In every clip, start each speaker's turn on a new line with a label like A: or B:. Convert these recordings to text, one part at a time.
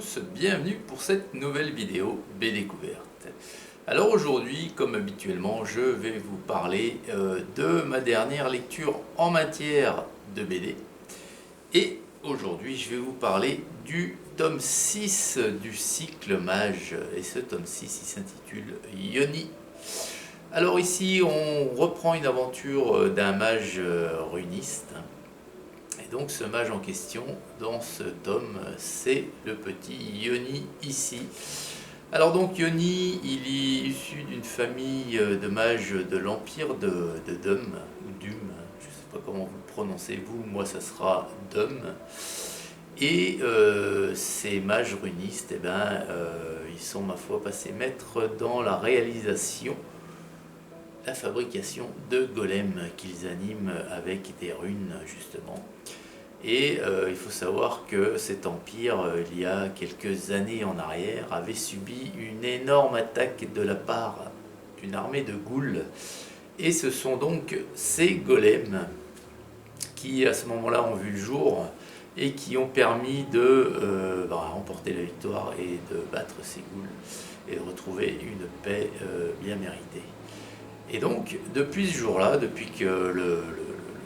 A: tous, bienvenue pour cette nouvelle vidéo BDécouverte. Alors aujourd'hui, comme habituellement, je vais vous parler de ma dernière lecture en matière de BD. Et aujourd'hui, je vais vous parler du tome 6 du cycle Mage. Et ce tome 6, il s'intitule Yoni. Alors ici, on reprend une aventure d'un mage runiste. Et donc ce mage en question, dans ce tome, c'est le petit Yoni ici. Alors donc Yoni, il est issu d'une famille de mages de l'empire de Dum, ou Dum, je ne sais pas comment vous le prononcez vous, moi ça sera Dum. Et ces mages runistes, ils sont ma foi passés maîtres dans la réalisation, la fabrication de golems qu'ils animent avec des runes justement. Et il faut savoir que cet empire, il y a quelques années en arrière, avait subi une énorme attaque de la part d'une armée de ghouls. Et ce sont donc ces golems qui, à ce moment-là, ont vu le jour et qui ont permis de remporter la victoire et de battre ces ghouls et de retrouver une paix bien méritée. Et donc, depuis ce jour-là, depuis que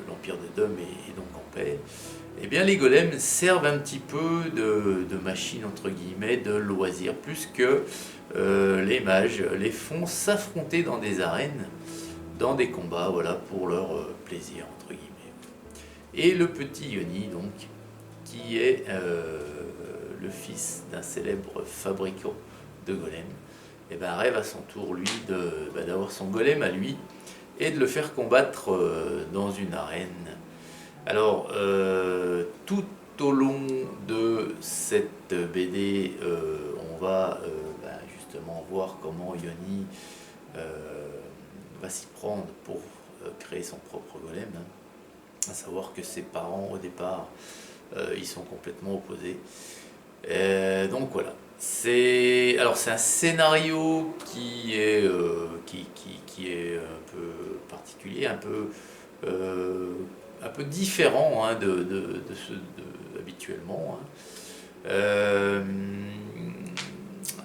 A: l'empire de Dum est donc en paix, eh bien les golems servent un petit peu de machine entre guillemets, de loisir, plus que les mages les font s'affronter dans des arènes, dans des combats, voilà, pour leur plaisir entre guillemets. Et le petit Yoni donc, qui est le fils d'un célèbre fabricant de golems, eh ben, rêve à son tour lui d'avoir son golem à lui et de le faire combattre dans une arène. Alors, tout au long de cette BD, on va justement voir comment Yoni va s'y prendre pour créer son propre golem. À savoir que ses parents, au départ, ils sont complètement opposés. Donc voilà. C'est un scénario qui est un peu particulier, un peu différent habituellement.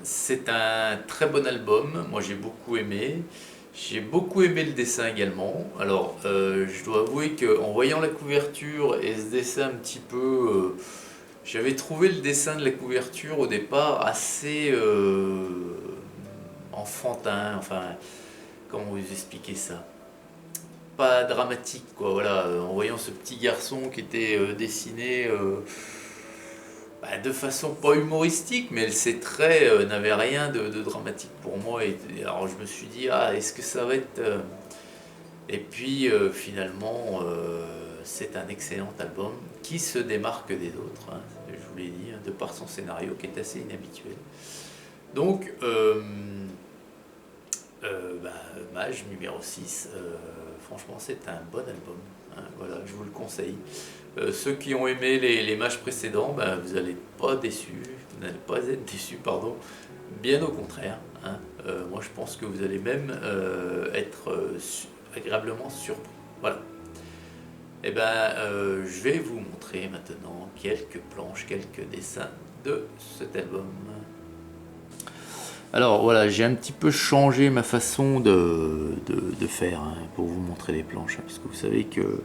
A: C'est un très bon album, moi j'ai beaucoup aimé. J'ai beaucoup aimé le dessin également. Alors je dois avouer qu'en voyant la couverture et ce dessin un petit peu... j'avais trouvé le dessin de la couverture au départ assez enfantin, enfin comment vous expliquer ça, pas dramatique quoi, voilà, en voyant ce petit garçon qui était dessiné de façon pas humoristique, mais ses traits n'avaient rien de dramatique pour moi, et alors je me suis dit est-ce que ça va être et puis finalement c'est un excellent album qui se démarque des autres, hein, je vous l'ai dit, de par son scénario qui est assez inhabituel. Donc Mage numéro 6, franchement c'est un bon album, hein, voilà, je vous le conseille. Ceux qui ont aimé les Mages précédents, vous n'allez pas être déçus, pardon, bien au contraire, hein. Moi je pense que vous allez même être agréablement surpris. Voilà. Et je vais vous montrer maintenant quelques planches, quelques dessins de cet album. Alors voilà, j'ai un petit peu changé ma façon de faire, hein, pour vous montrer les planches, hein, puisque vous savez que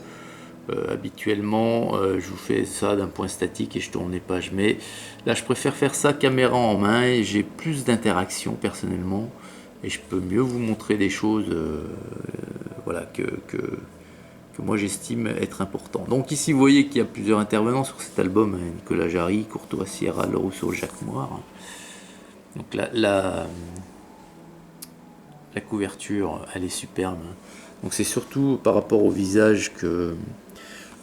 A: habituellement je vous fais ça d'un point statique et je tourne les pages, mais là je préfère faire ça caméra en main et j'ai plus d'interaction personnellement et je peux mieux vous montrer des choses voilà, que moi j'estime être important. Donc ici vous voyez qu'il y a plusieurs intervenants sur cet album, hein, Nicolas Jarry, Courtois Sierra, Le Rousseau, Jacques Moire. Donc la couverture elle est superbe, hein. Donc c'est surtout par rapport au visage que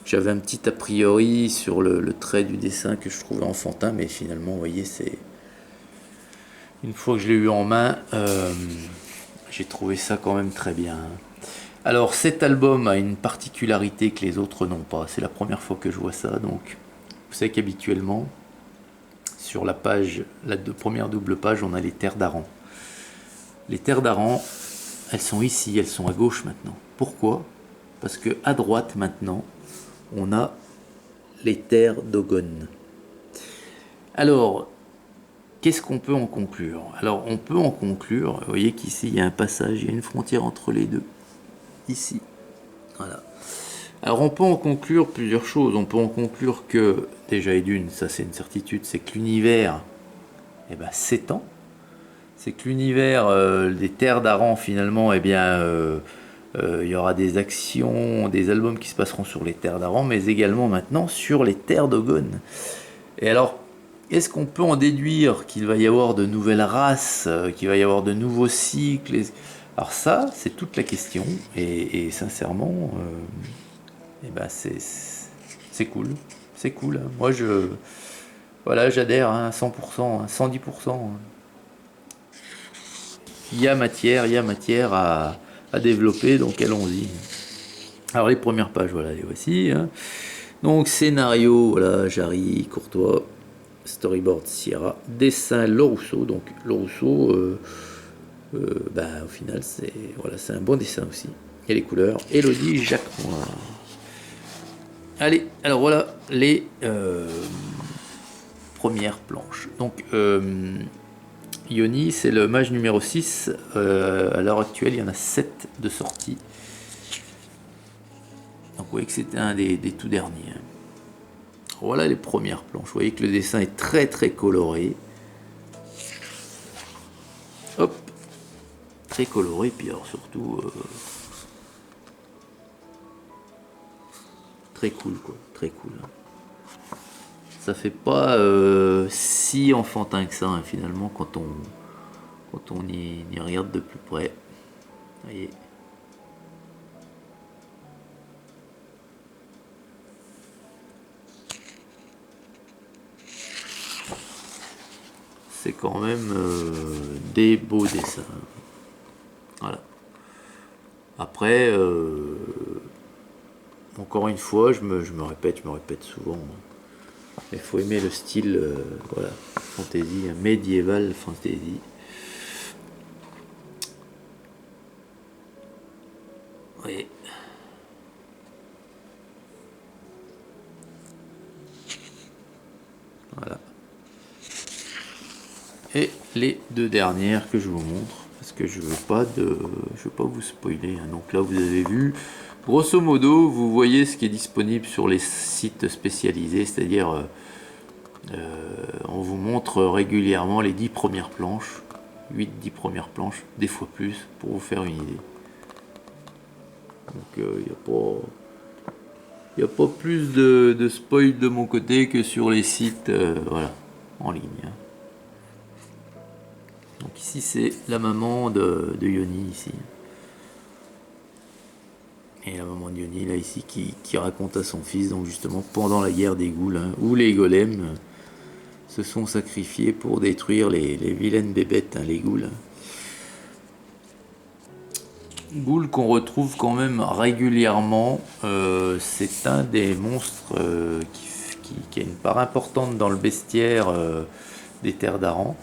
A: j'avais un petit a priori sur le trait du dessin que je trouvais enfantin, mais finalement vous voyez, c'est une fois que je l'ai eu en main, j'ai trouvé ça quand même très bien. Alors cet album a une particularité que les autres n'ont pas, c'est la première fois que je vois ça. Donc vous savez qu'habituellement sur la page, la première double page, on a les terres d'Aran. Les terres d'Aran, elles sont ici, elles sont à gauche maintenant. Pourquoi? Parce que à droite maintenant on a les terres d'Ogon. Alors qu'est-ce qu'on peut en conclure? Alors on peut en conclure, vous voyez qu'ici il y a un passage, il y a une frontière entre les deux, ici, voilà. Alors on peut en conclure plusieurs choses. On peut en conclure que, déjà et d'une, ça c'est une certitude, c'est que l'univers s'étend. C'est que l'univers des terres d'Aran finalement, il y aura des actions, des albums qui se passeront sur les terres d'Aran, mais également maintenant sur les terres d'Ogon. Et alors, est-ce qu'on peut en déduire qu'il va y avoir de nouvelles races, qu'il va y avoir de nouveaux cycles? Alors ça, c'est toute la question, et sincèrement... c'est cool, c'est cool. Hein. Moi, voilà, j'adhère à 100%, 110%. Il y a matière à développer, donc allons-y. Alors les premières pages, voilà, les voici. Hein. Donc scénario, voilà, Jarry, Courtois, storyboard Sierra, dessin Lerousseau. Donc Lerousseau, au final, c'est un bon dessin aussi. Et les couleurs, Elodie Jacquemin. Allez, alors voilà les premières planches. Donc, Yoni, c'est le mage numéro 6. À l'heure actuelle, il y en a 7 de sortie. Donc, vous voyez que c'était un des tout derniers. Voilà les premières planches. Vous voyez que le dessin est très très coloré. Hop, très coloré. Puis alors surtout... très cool quoi, très cool. Ça fait pas si enfantin que ça hein, finalement quand on y regarde de plus près. Voyez. C'est quand même des beaux dessins. Voilà. Après encore une fois, je me répète souvent. Il faut aimer le style, voilà, fantasy, médiéval fantasy. Oui. Voilà. Et les deux dernières que je vous montre, parce que je veux pas vous spoiler. Hein. Donc là, vous avez vu. Grosso modo, vous voyez ce qui est disponible sur les sites spécialisés, c'est-à-dire on vous montre régulièrement les 10 premières planches, 8-10 premières planches, des fois plus, pour vous faire une idée. Donc il n'y a pas plus de spoil de mon côté que sur les sites voilà, en ligne. Donc ici c'est la maman de Yoni ici. Et la maman de Yoni là ici qui raconte à son fils donc justement pendant la guerre des ghouls hein, où les golems se sont sacrifiés pour détruire les vilaines bébêtes, hein, les ghouls. Ghouls qu'on retrouve quand même régulièrement. C'est un des monstres qui a une part importante dans le bestiaire des terres d'Aran.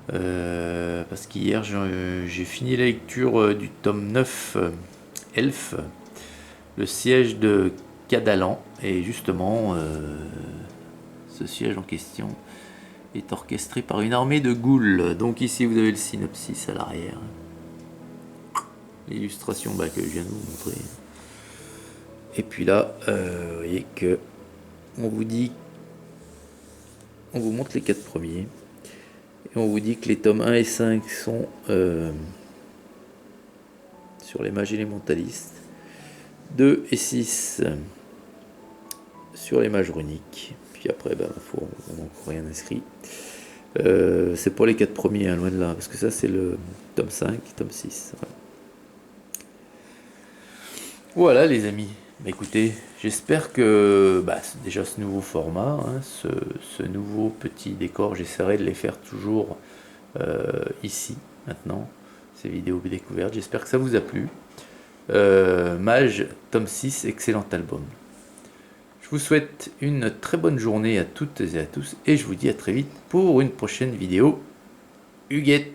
A: Parce qu'hier j'ai fini la lecture du tome 9 Elf, le siège de Cadalan, et justement ce siège en question est orchestré par une armée de ghouls. Donc ici vous avez le synopsis à l'arrière, l'illustration que je viens de vous montrer, et puis là vous voyez que on vous montre les 4 premiers et on vous dit que les tomes 1 et 5 sont sur les mages élémentalistes, 2 et 6 sur les mages runiques, puis après on n'a encore rien inscrit. C'est pour les 4 premiers, hein, loin de là, parce que ça c'est le tome 5, tome 6. Voilà les amis, écoutez, j'espère que déjà ce nouveau format, hein, ce nouveau petit décor, j'essaierai de les faire toujours ici, maintenant, ces vidéos découvertes, j'espère que ça vous a plu. Mage, tome 6, excellent album. Je vous souhaite une très bonne journée à toutes et à tous, et je vous dis à très vite pour une prochaine vidéo. Huguette.